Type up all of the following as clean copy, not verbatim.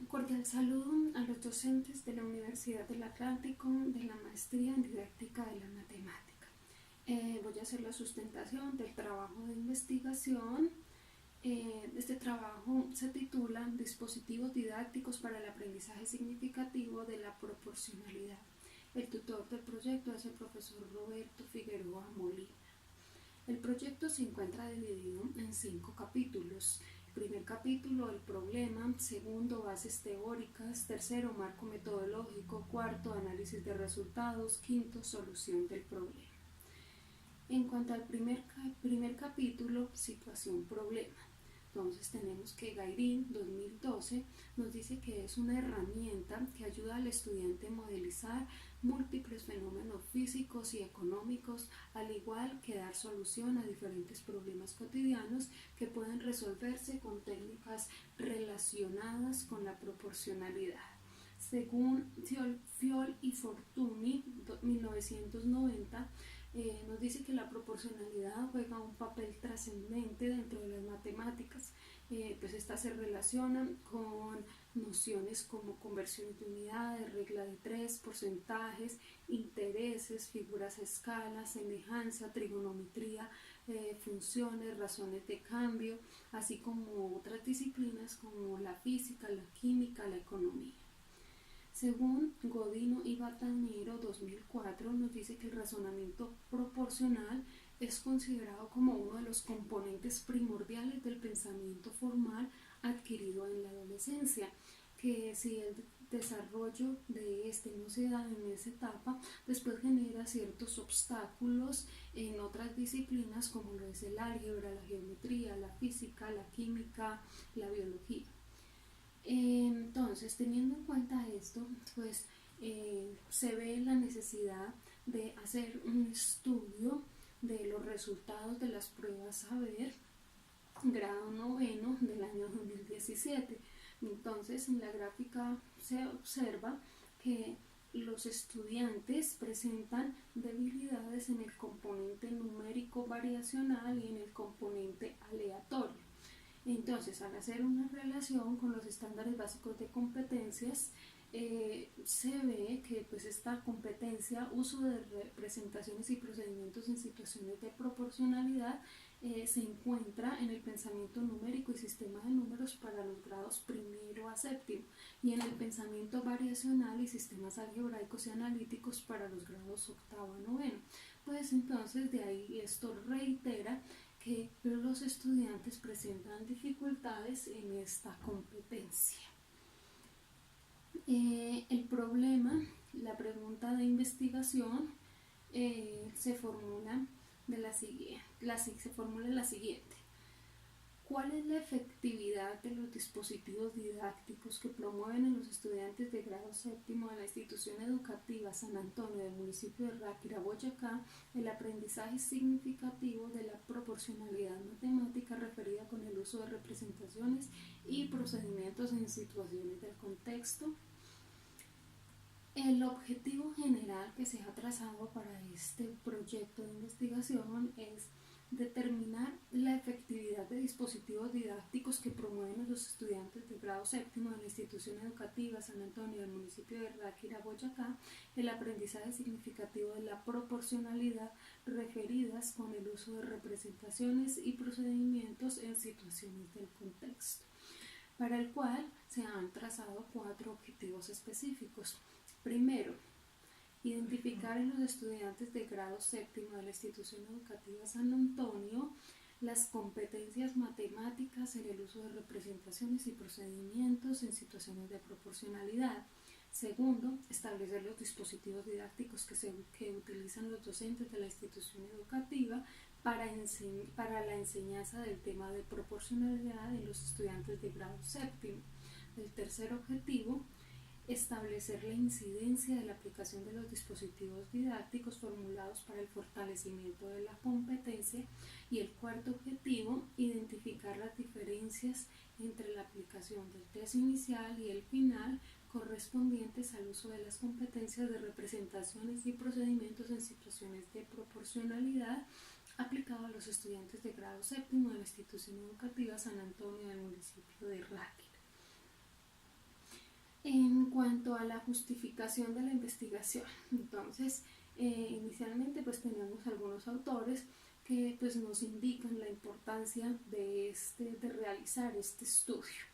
Cordial saludo a los docentes de la Universidad del Atlántico de la Maestría en Didáctica de la Matemática. Voy a hacer la sustentación del trabajo de investigación. Este trabajo se titula Dispositivos didácticos para el aprendizaje significativo de la proporcionalidad. El tutor del proyecto es el profesor Roberto Figueroa Molina. El proyecto se encuentra dividido en 5 capítulos. Primer capítulo, el problema. Segundo, bases teóricas. Tercero, marco metodológico. Cuarto, análisis de resultados. Quinto, solución del problema. En cuanto al primer capítulo, situación-problema. Entonces tenemos que Gairin 2012 nos dice que es una herramienta que ayuda al estudiante a modelizar múltiples fenómenos físicos y económicos, al igual que dar solución a diferentes problemas cotidianos que pueden resolverse con técnicas relacionadas con la proporcionalidad. Según Fiol y Fortuny, 1990, nos dice que la proporcionalidad juega un papel trascendente dentro de las matemáticas. Pues estas se relacionan con nociones como conversiones de unidades, regla de 3, porcentajes, intereses, figuras a escala, semejanza, trigonometría, funciones, razones de cambio, así como otras disciplinas como la física, la química, la economía. Según Godino y Batanero 2004 nos dice que el razonamiento proporcional es considerado como uno de los componentes primordiales del pensamiento formal adquirido en la adolescencia, que si el desarrollo de este no se da en esa etapa, después genera ciertos obstáculos en otras disciplinas como lo es el álgebra, la geometría, la física, la química, la biología. Entonces, teniendo en cuenta esto, pues se ve la necesidad de hacer un estudio de los resultados de las pruebas saber grado noveno del año 2017. Entonces, en la gráfica se observa que los estudiantes presentan debilidades en el componente numérico variacional y en el componente aleatorio. Entonces, al hacer una relación con los estándares básicos de competencias, se ve que pues esta competencia, uso de representaciones y procedimientos en situaciones de proporcionalidad, se encuentra en el pensamiento numérico y sistema de números para los grados primero a séptimo y en el pensamiento variacional y sistemas algebraicos y analíticos para los grados octavo a noveno. Pues entonces de ahí esto reitera que los estudiantes presentan dificultades en esta competencia. El problema, la pregunta de investigación se formula de la siguiente. ¿Cuál es la efectividad de los dispositivos didácticos que promueven en los estudiantes de grado séptimo de la institución educativa San Antonio del municipio de Ráquira, Boyacá, el aprendizaje significativo de la proporcionalidad matemática referida con el uso de representaciones y procedimientos en situaciones del contexto? El objetivo general que se ha trazado para este proyecto de investigación es determinar la efectividad de dispositivos didácticos que promueven a los estudiantes de grado séptimo de la institución educativa San Antonio del municipio de Ráquira, Boyacá, el aprendizaje significativo de la proporcionalidad referidas con el uso de representaciones y procedimientos en situaciones del contexto, para el cual se han trazado 4 objetivos específicos. Primero, identificar en los estudiantes de grado séptimo de la institución educativa San Antonio las competencias matemáticas en el uso de representaciones y procedimientos en situaciones de proporcionalidad. Segundo, establecer los dispositivos didácticos que utilizan los docentes de la institución educativa para la enseñanza del tema de proporcionalidad en los estudiantes de grado séptimo. El tercer objetivo, establecer la incidencia de la aplicación de los dispositivos didácticos formulados para el fortalecimiento de la competencia. Y el cuarto objetivo, identificar las diferencias entre la aplicación del test inicial y el final correspondientes al uso de las competencias de representaciones y procedimientos en situaciones de proporcionalidad aplicado a los estudiantes de grado séptimo de la institución educativa San Antonio del municipio de Ráquira. En cuanto a la justificación de la investigación, entonces inicialmente pues tenemos algunos autores que pues nos indican la importancia de realizar este estudio.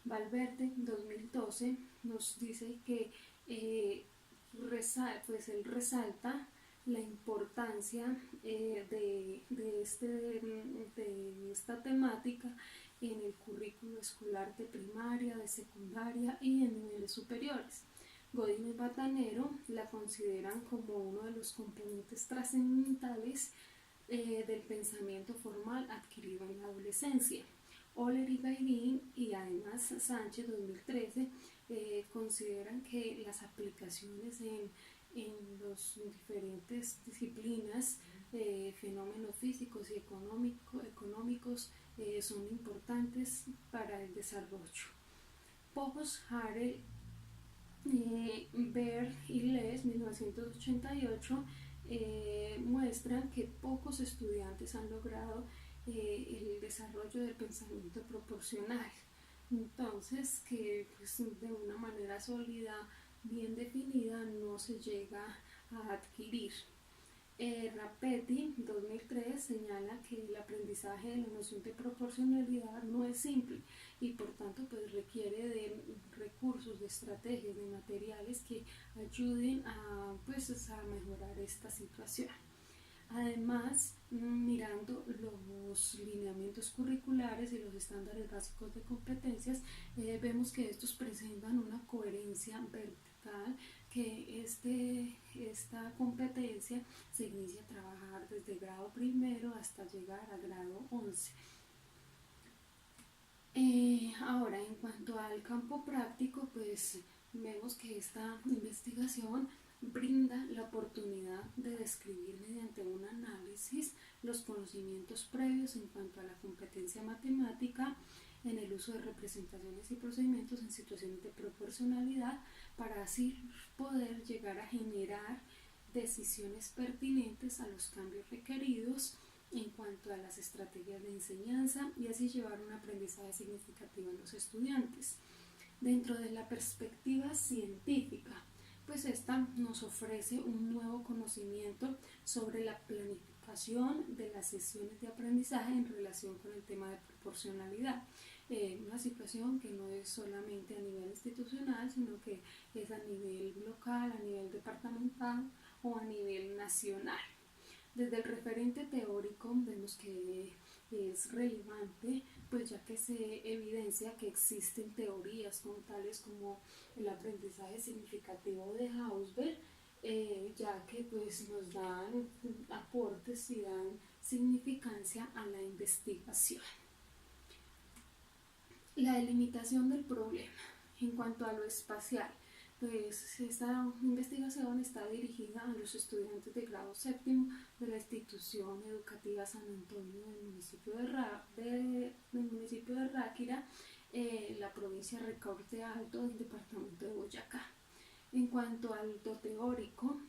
Valverde 2012 nos dice que pues él resalta la importancia de esta temática en el currículo escolar de primaria, de secundaria y en niveles superiores. Godino y Batanero la consideran como uno de los componentes trascendentales del pensamiento formal adquirido en la adolescencia. Oller y Gairin y además Sánchez 2013 consideran que las aplicaciones en las diferentes disciplinas, fenómenos físicos y económicos son importantes para el desarrollo. Pocos, Harel, Baer y Les 1988 muestran que pocos estudiantes han logrado el desarrollo del pensamiento proporcional. Entonces, que pues, de una manera sólida, bien definida, no se llega a adquirir. Rapetti 2003 señala que el aprendizaje de la noción de proporcionalidad no es simple y por tanto pues requiere de recursos, de estrategias, de materiales que ayuden a mejorar esta situación. Además, mirando los lineamientos curriculares y los estándares básicos de competencias, vemos que estos presentan una coherencia vertical, que esta competencia se inicia a trabajar desde grado primero hasta llegar a grado 11. Ahora, en cuanto al campo práctico, pues vemos que esta investigación brinda la oportunidad de describir mediante un análisis los conocimientos previos en cuanto a la competencia matemática en el uso de representaciones y procedimientos en situaciones de proporcionalidad para así poder llegar a generar decisiones pertinentes a los cambios requeridos en cuanto a las estrategias de enseñanza y así llevar un aprendizaje significativo en los estudiantes. Dentro de la perspectiva científica, pues esta nos ofrece un nuevo conocimiento sobre la planificación de las sesiones de aprendizaje en relación con el tema de proporcionalidad. Una situación que no es solamente a nivel institucional, sino que es a nivel local, a nivel departamental o a nivel nacional. Desde el referente teórico vemos que es relevante, pues ya que se evidencia que existen teorías como tales como el aprendizaje significativo de Hausberg, ya que pues nos dan aportes y dan significancia a la investigación. La delimitación del problema en cuanto a lo espacial. Pues esta investigación está dirigida a los estudiantes de grado séptimo de la institución educativa San Antonio del municipio de Ráquira, la provincia de Ricaurte Alto del departamento de Boyacá. En cuanto al teórico,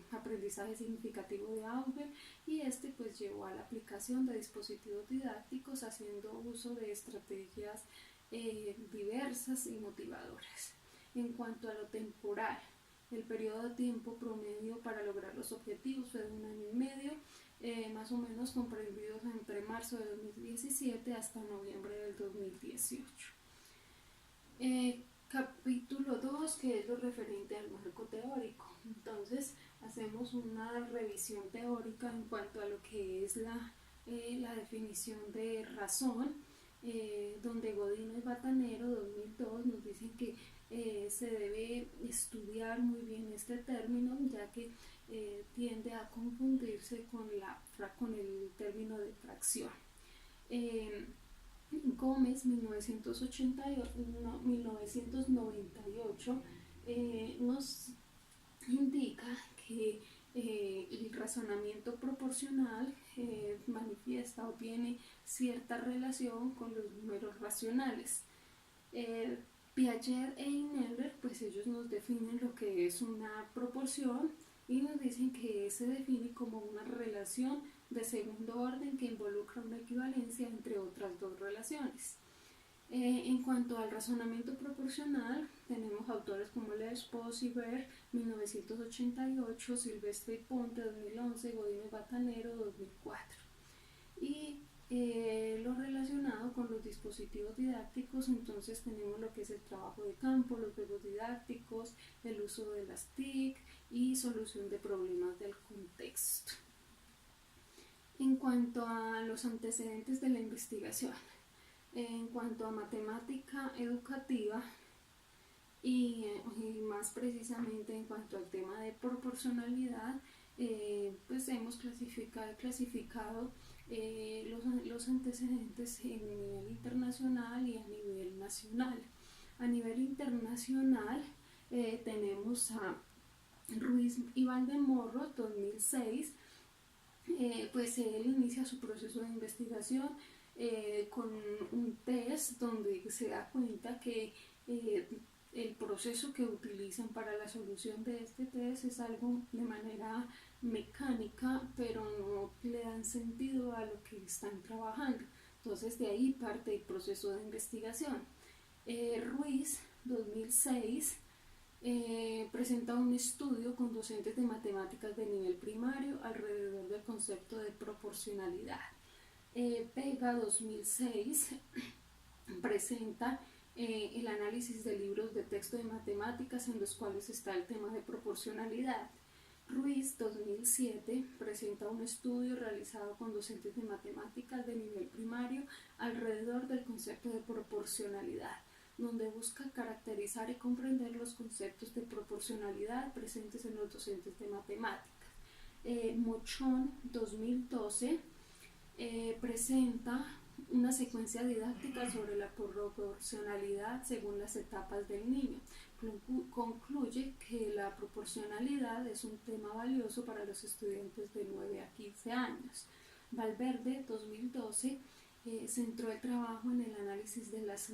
aprendizaje significativo de Hausberg, y este pues llevó a la aplicación de dispositivos didácticos haciendo uso de estrategias diversas y motivadoras. En cuanto a lo temporal, el periodo de tiempo promedio para lograr los objetivos fue de 1 año y medio, más o menos comprendidos entre marzo de 2017 hasta noviembre del 2018. Capítulo 2, que es lo referente al marco teórico. Entonces hacemos una revisión teórica en cuanto a lo que es la definición de razón, donde Godino y Batanero 2002 nos dicen que se debe estudiar muy bien este término, ya que tiende a confundirse con el término de fracción. Gómez 1998 nos indica que el razonamiento proporcional manifiesta o tiene cierta relación con los números racionales. Piaget e Inneller, pues ellos nos definen lo que es una proporción y nos dicen que se define como una relación de segundo orden que involucra una equivalencia entre otras dos relaciones. En En cuanto al razonamiento proporcional, tenemos autores como Lespoz y Baer, 1988, Silvestre y Ponte, 2011, Godino y Batanero, 2004. Y lo relacionado con los dispositivos didácticos, entonces tenemos lo que es el trabajo de campo, los juegos didácticos, el uso de las TIC y solución de problemas del contexto. En cuanto a los antecedentes de la investigación, en cuanto a matemática educativa y más precisamente en cuanto al tema de proporcionalidad, pues hemos clasificado los antecedentes en nivel internacional y a nivel nacional. A nivel internacional tenemos a Ruiz y Valdemorro, 2006, pues él inicia su proceso de investigación con un test donde se da cuenta que el proceso que utilizan para la solución de este test es algo de manera mecánica, pero no le dan sentido a lo que están trabajando. Entonces de ahí parte el proceso de investigación. Ruiz, 2006, presenta un estudio con docentes de matemáticas de nivel primario alrededor del concepto de proporcionalidad. Vega, 2006, presenta el análisis de libros de texto de matemáticas en los cuales está el tema de proporcionalidad. Ruiz, 2007, presenta un estudio realizado con docentes de matemáticas de nivel primario alrededor del concepto de proporcionalidad, donde busca caracterizar y comprender los conceptos de proporcionalidad presentes en los docentes de matemáticas. Mochón, 2012, presenta una secuencia didáctica sobre la proporcionalidad según las etapas del niño. Concluye que la proporcionalidad es un tema valioso para los estudiantes de 9 a 15 años. Valverde, 2012, centró el trabajo en el análisis de las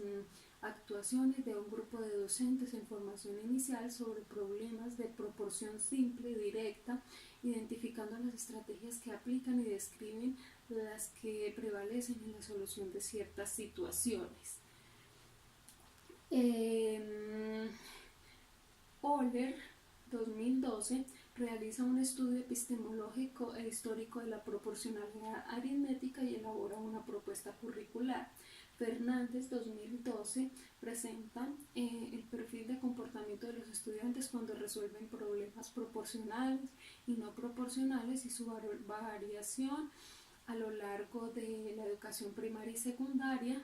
actuaciones de un grupo de docentes en formación inicial sobre problemas de proporción simple y directa, identificando las estrategias que aplican y describen las que prevalecen en la solución de ciertas situaciones. Oller, 2012, realiza un estudio epistemológico e histórico de la proporcionalidad aritmética y elabora una propuesta curricular. Fernández, 2012, presenta el perfil de comportamiento de los estudiantes cuando resuelven problemas proporcionales y no proporcionales y su variación a lo largo de la educación primaria y secundaria.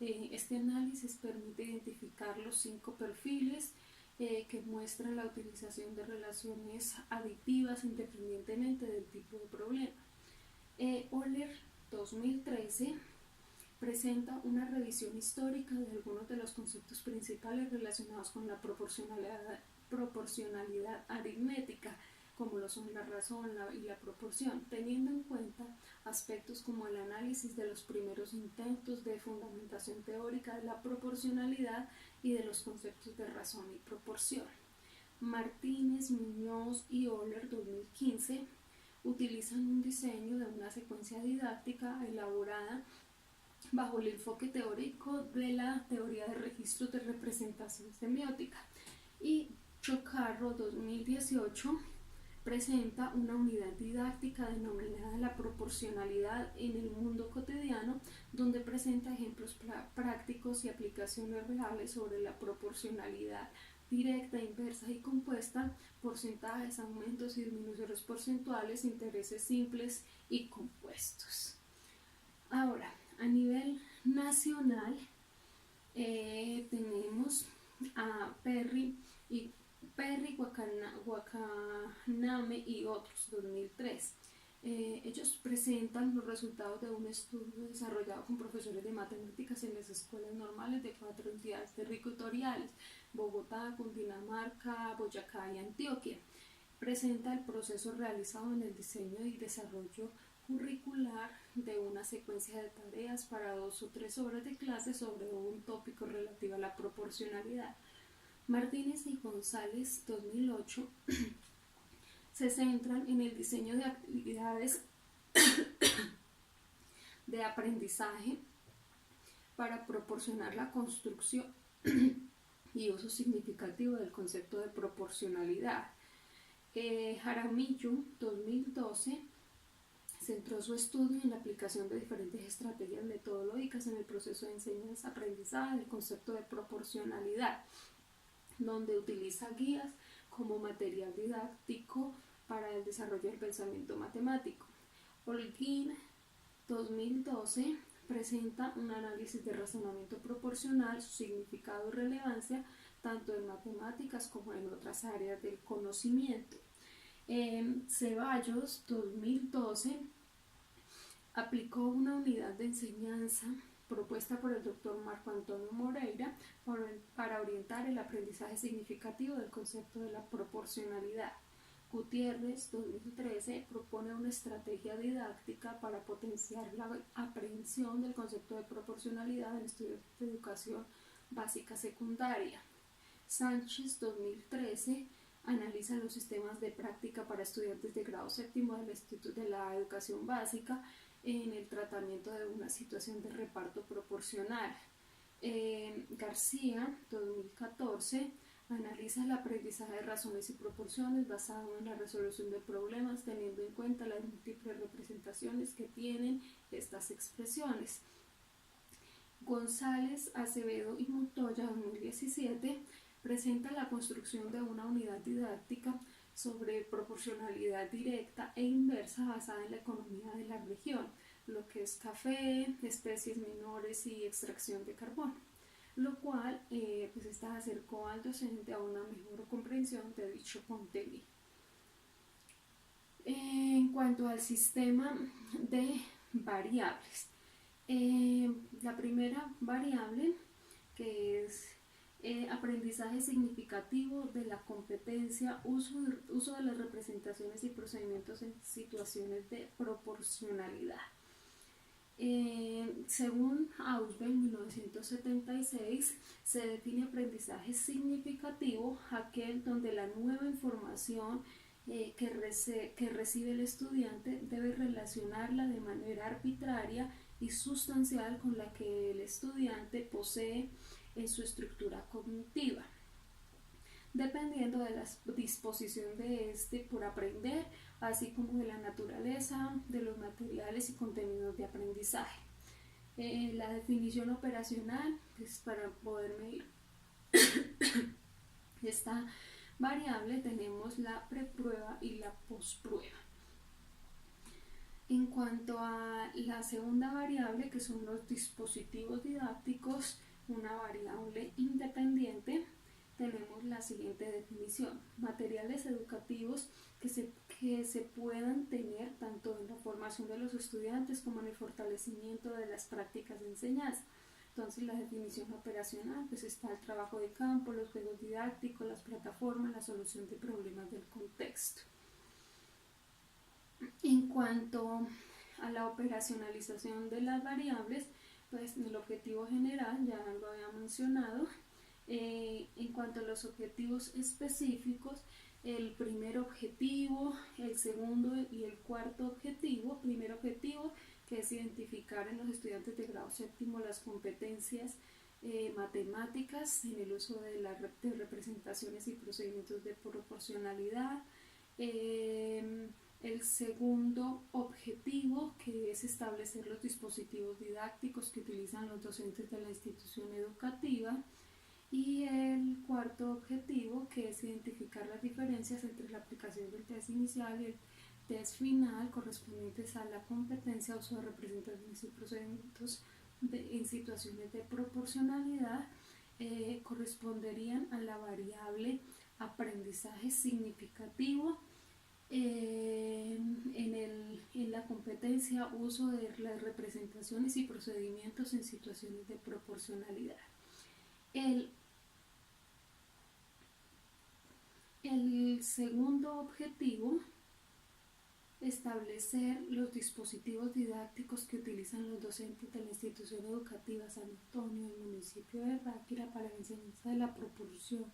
Este análisis permite identificar los 5 perfiles que muestran la utilización de relaciones aditivas independientemente del tipo de problema. Oller, 2013, presenta una revisión histórica de algunos de los conceptos principales relacionados con la proporcionalidad aritmética, como lo son la razón y la proporción, teniendo en cuenta aspectos como el análisis de los primeros intentos de fundamentación teórica de la proporcionalidad y de los conceptos de razón y proporción. Martínez, Muñoz y Oller, 2015, utilizan un diseño de una secuencia didáctica elaborada bajo el enfoque teórico de la teoría de registros de representación semiótica. Y Chocarro, 2018, presenta una unidad didáctica denominada la proporcionalidad en el mundo cotidiano, donde presenta ejemplos prácticos y aplicaciones reales sobre la proporcionalidad directa, inversa y compuesta, porcentajes, aumentos y disminuciones porcentuales, intereses simples y compuestos. Ahora, a nivel nacional, tenemos a Perry, Guacaname y otros, 2003. Ellos presentan los resultados de un estudio desarrollado con profesores de matemáticas en las escuelas normales de 4 entidades territoriales: Bogotá, Cundinamarca, Boyacá y Antioquia. Presenta el proceso realizado en el diseño y desarrollo curricular de una secuencia de tareas para 2 o 3 horas de clase sobre un tópico relativo a la proporcionalidad. Martínez y González, 2008, se centran en el diseño de actividades de aprendizaje para proporcionar la construcción y uso significativo del concepto de proporcionalidad. Jaramillo, 2012, centró su estudio en la aplicación de diferentes estrategias metodológicas en el proceso de enseñanza-aprendizaje del concepto de proporcionalidad, donde utiliza guías como material didáctico para el desarrollo del pensamiento matemático. Holguín, 2012, presenta un análisis de razonamiento proporcional, su significado y relevancia, tanto en matemáticas como en otras áreas del conocimiento. Ceballos, 2012, aplicó una unidad de enseñanza propuesta por el doctor Marco Antonio Moreira para orientar el aprendizaje significativo del concepto de la proporcionalidad. Gutiérrez, 2013, propone una estrategia didáctica para potenciar la aprehensión del concepto de proporcionalidad en estudios de educación básica secundaria. Sánchez, 2013, analiza los sistemas de práctica para estudiantes de grado séptimo del Instituto de la Educación Básica en el tratamiento de una situación de reparto proporcional. García, 2014, analiza el aprendizaje de razones y proporciones basado en la resolución de problemas teniendo en cuenta las múltiples representaciones que tienen estas expresiones. González, Acevedo y Montoya, 2017, presenta la construcción de una unidad didáctica sobre proporcionalidad directa e inversa basada en la economía de la región, lo que es café, especies menores y extracción de carbón, lo cual pues esta acercó al docente a una mejor comprensión de dicho contenido. En cuanto al sistema de variables, la primera variable, que es aprendizaje significativo de la competencia, uso de las representaciones y procedimientos en situaciones de proporcionalidad. Según Ausubel, 1976, se define aprendizaje significativo aquel donde la nueva información que recibe el estudiante debe relacionarla de manera arbitraria y sustancial con la que el estudiante posee en su estructura cognitiva, dependiendo de la disposición de este por aprender, así como de la naturaleza, de los materiales y contenidos de aprendizaje. La definición operacional, pues para poder medir esta variable tenemos la preprueba y la posprueba. En cuanto a la segunda variable, que son los dispositivos didácticos, una variable independiente, tenemos la siguiente definición: materiales educativos que se puedan tener tanto en la formación de los estudiantes como en el fortalecimiento de las prácticas de enseñanza. Entonces, la definición operacional, pues está el trabajo de campo, los juegos didácticos, las plataformas, la solución de problemas del contexto. En cuanto a la operacionalización de las variables, pues el objetivo general ya lo había mencionado. En cuanto a los objetivos específicos, el primer objetivo, el segundo y el cuarto objetivo. Primer objetivo, que es identificar en los estudiantes de grado séptimo las competencias matemáticas en el uso de representaciones y procedimientos de proporcionalidad. El segundo objetivo, que es establecer los dispositivos didácticos que utilizan los docentes de la institución educativa. Y el cuarto objetivo, que es identificar las diferencias entre la aplicación del test inicial y el test final correspondientes a la competencia, uso de representaciones y procedimientos en situaciones de proporcionalidad, corresponderían a la variable aprendizaje significativo. En la competencia, uso de las representaciones y procedimientos en situaciones de proporcionalidad. El segundo objetivo, establecer los dispositivos didácticos que utilizan los docentes de la institución educativa San Antonio del municipio de Ráquira para la enseñanza de la proporción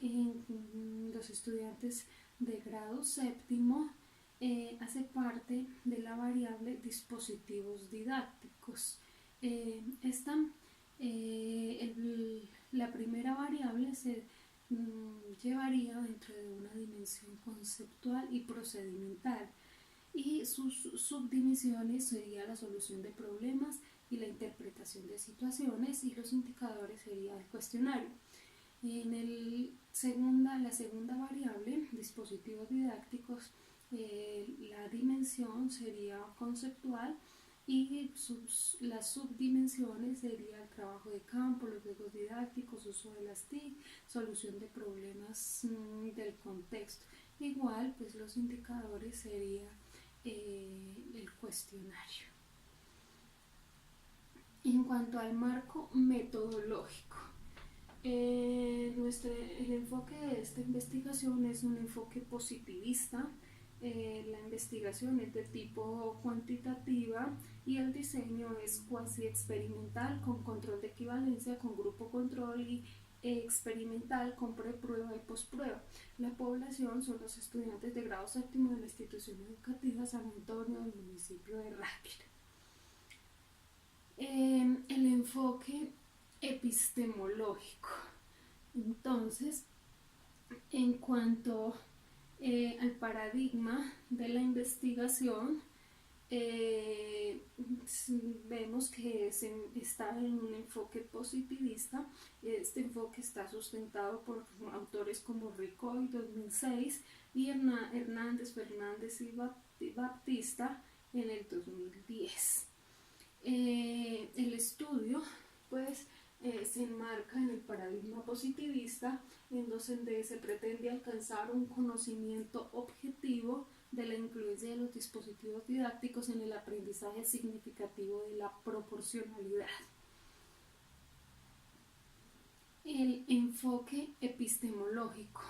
en los estudiantes de grado séptimo, hace parte de la variable dispositivos didácticos. La primera variable se llevaría dentro de una dimensión conceptual y procedimental, y sus subdivisiones sería la solución de problemas y la interpretación de situaciones, y los indicadores sería el cuestionario. La segunda variable, dispositivos didácticos, la dimensión sería conceptual, y las subdimensiones sería el trabajo de campo, los juegos didácticos, uso de las TIC, solución de problemas del contexto. Igual, pues los indicadores sería el cuestionario. En cuanto al marco metodológico, el enfoque de esta investigación es un enfoque positivista. La investigación es de tipo cuantitativa y el diseño es cuasi experimental, con control de equivalencia, con grupo control, y experimental con preprueba y posprueba. La población son los estudiantes de grado séptimo de la institución educativa San Antonio del municipio de Ráquira. El enfoque epistemológico. Entonces, en cuanto al paradigma de la investigación, vemos que está en un enfoque positivista. Este enfoque está sustentado por autores como Ricoy 2006 y Hernández, Fernández y Baptista en el 2010. El estudio pues se enmarca en el paradigma positivista, en donde se pretende alcanzar un conocimiento objetivo de la influencia de los dispositivos didácticos en el aprendizaje significativo de la proporcionalidad. El enfoque epistemológico.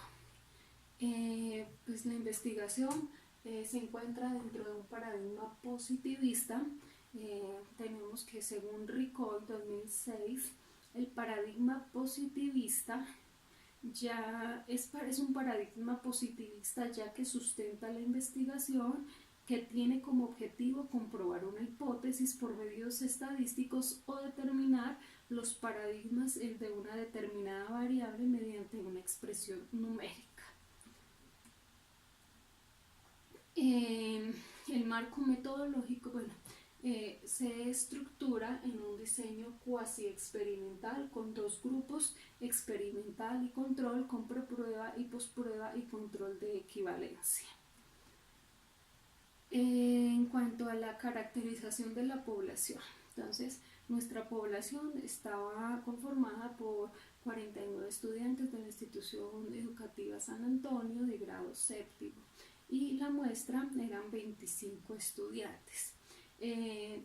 Pues la investigación se encuentra dentro de un paradigma positivista. Tenemos que, según Ricoy 2006, el paradigma positivista ya es un paradigma positivista ya que sustenta la investigación, que tiene como objetivo comprobar una hipótesis por medios estadísticos o determinar los paradigmas de una determinada variable mediante una expresión numérica. El marco metodológico, se estructura en un diseño cuasi experimental con dos grupos, experimental y control, con preprueba y posprueba y control de equivalencia. En cuanto a la caracterización de la población, entonces nuestra población estaba conformada por 49 estudiantes de la institución educativa San Antonio de grado séptimo, y la muestra eran 25 estudiantes.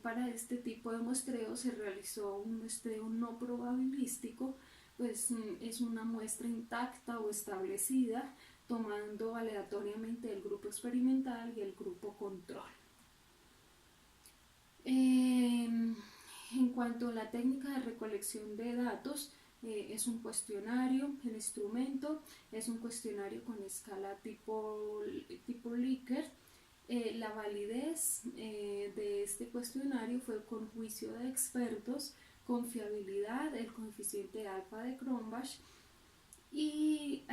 Para este tipo de muestreo se realizó un muestreo no probabilístico, pues es una muestra intacta o establecida, tomando aleatoriamente el grupo experimental y el grupo control. En cuanto a la técnica de recolección de datos, es un cuestionario. El instrumento es un cuestionario con escala tipo Likert. La validez de este cuestionario fue con juicio de expertos, confiabilidad, el coeficiente alfa de Cronbach, y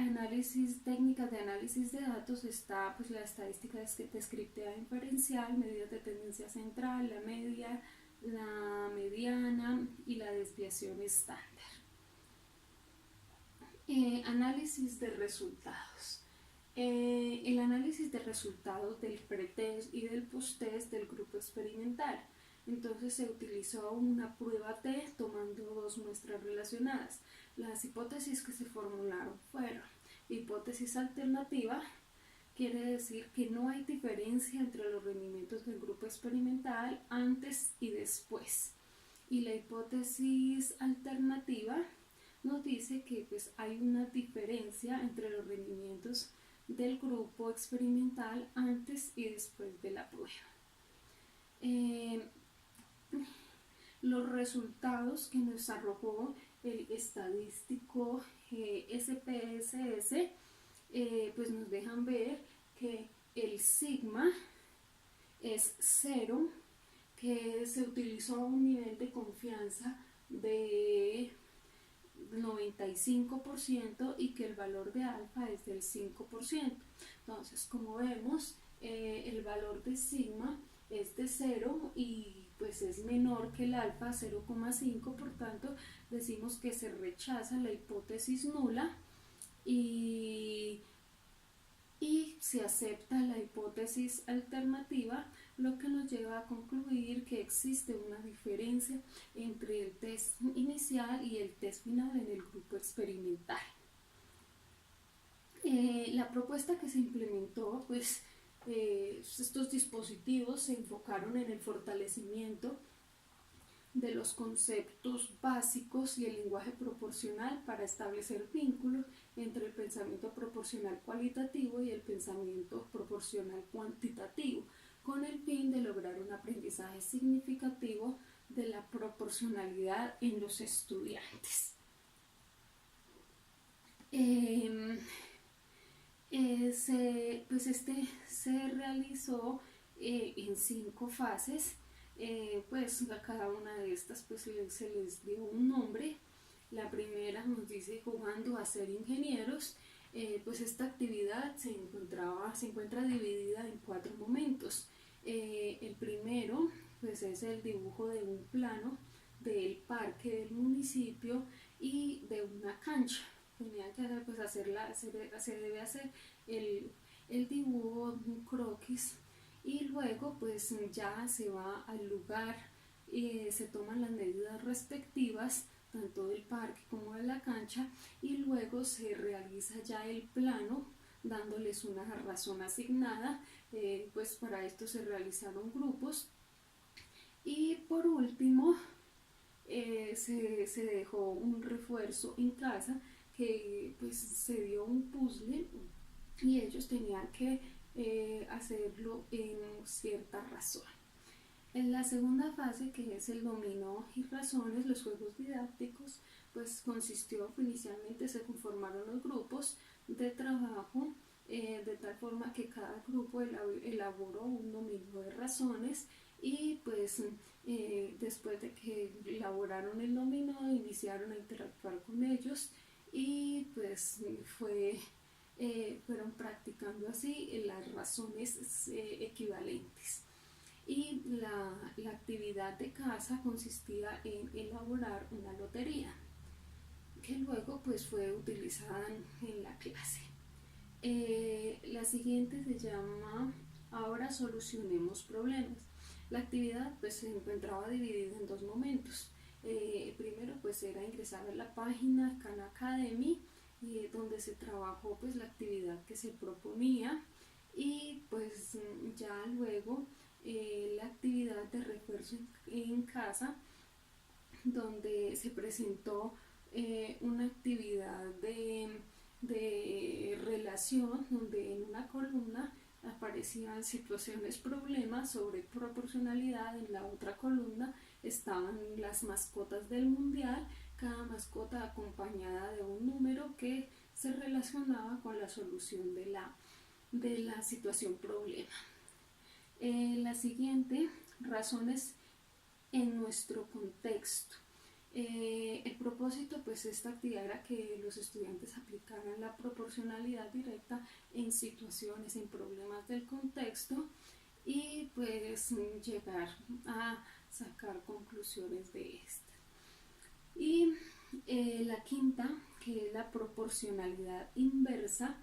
técnicas de análisis de datos. Está pues la estadística descriptiva inferencial, medidas de tendencia central, la media, la mediana y la desviación estándar. Análisis de resultados. El análisis de resultados del pretest y del posttest del grupo experimental. Entonces se utilizó una prueba T tomando dos muestras relacionadas. Las hipótesis que se formularon fueron: hipótesis alternativa, quiere decir que no hay diferencia entre los rendimientos del grupo experimental antes y después. Y la hipótesis alternativa nos dice que pues hay una diferencia entre los rendimientos del grupo experimental antes y después de la prueba. Los resultados que nos arrojó el estadístico SPSS pues nos dejan ver que el sigma es 0, que se utilizó un nivel de confianza de 95% y que el valor de alfa es del 5%. Entonces, como vemos, el valor de sigma es de 0 y pues es menor que el alfa 0,5, por tanto decimos que se rechaza la hipótesis nula y se acepta la hipótesis alternativa, lo que nos lleva a concluir que existe una diferencia entre el test inicial y el test final en el grupo experimental. La propuesta que se implementó, pues estos dispositivos se enfocaron en el fortalecimiento de los conceptos básicos y el lenguaje proporcional para establecer vínculos entre el pensamiento proporcional cualitativo y el pensamiento proporcional cuantitativo, con el fin de lograr un aprendizaje significativo de la proporcionalidad en los estudiantes. Pues se realizó en 5 fases. Pues a cada una de estas pues se les dio un nombre. La primera nos dice jugando a ser ingenieros. Pues esta actividad se encuentra dividida en 4 momentos. El primero pues es el dibujo de un plano del parque del municipio y de una cancha. Tenían que hacer, pues se debe hacer el dibujo, un croquis, y luego pues ya se va al lugar, se toman las medidas respectivas tanto del parque como de la cancha y luego se realiza ya el plano dándoles una razón asignada. Pues para esto se realizaron grupos y por último se dejó un refuerzo en casa que pues se dio un puzzle y ellos tenían que hacerlo en cierta razón. En la segunda fase, que es el dominó y razones, los juegos didácticos, pues inicialmente se conformaron los grupos de trabajo de tal forma que cada grupo elaboró un dominó de razones y pues después de que elaboraron el dominó iniciaron a interactuar con ellos y pues fueron practicando así las razones equivalentes. Y la actividad de casa consistía en elaborar una lotería que luego pues fue utilizada en la clase. La siguiente se llama Ahora solucionemos problemas. La actividad pues se encontraba dividida en 2 momentos. Primero pues era ingresar a la página Khan Academy donde se trabajó pues la actividad que se proponía y pues ya luego la actividad de refuerzo en casa donde se presentó una actividad de relación donde en una columna aparecían situaciones, problemas sobre proporcionalidad, en la otra columna estaban las mascotas del mundial, cada mascota acompañada de un número que se relacionaba con la solución de la situación problema. La siguiente, razones en nuestro contexto. El propósito pues de esta actividad era que los estudiantes aplicaran la proporcionalidad directa en situaciones, en problemas del contexto y pues llegar a sacar conclusiones de esto. Y la quinta, que es la proporcionalidad inversa.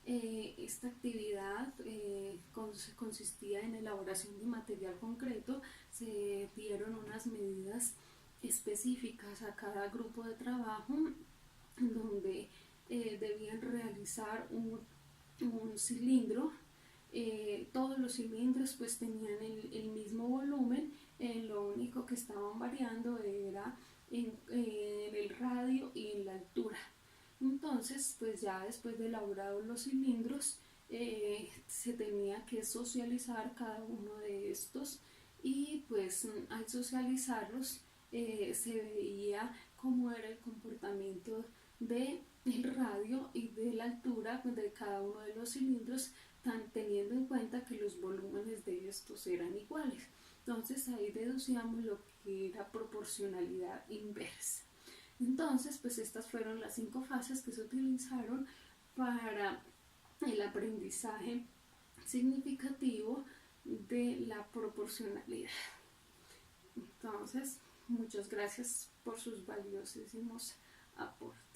Esta actividad consistía en elaboración de material concreto, se dieron unas medidas específicas a cada grupo de trabajo donde debían realizar un cilindro. Todos los cilindros pues tenían el mismo volumen, lo único que estaban variando era en el radio y en la altura. Entonces pues ya después de elaborados los cilindros se tenía que socializar cada uno de estos y pues al socializarlos se veía cómo era el comportamiento del radio y de la altura de cada uno de los cilindros, teniendo en cuenta que los volúmenes de estos eran iguales. Entonces ahí deducíamos lo que era proporcionalidad inversa. Entonces, pues estas fueron las 5 fases que se utilizaron para el aprendizaje significativo de la proporcionalidad. Entonces, muchas gracias por sus valiosísimos aportes.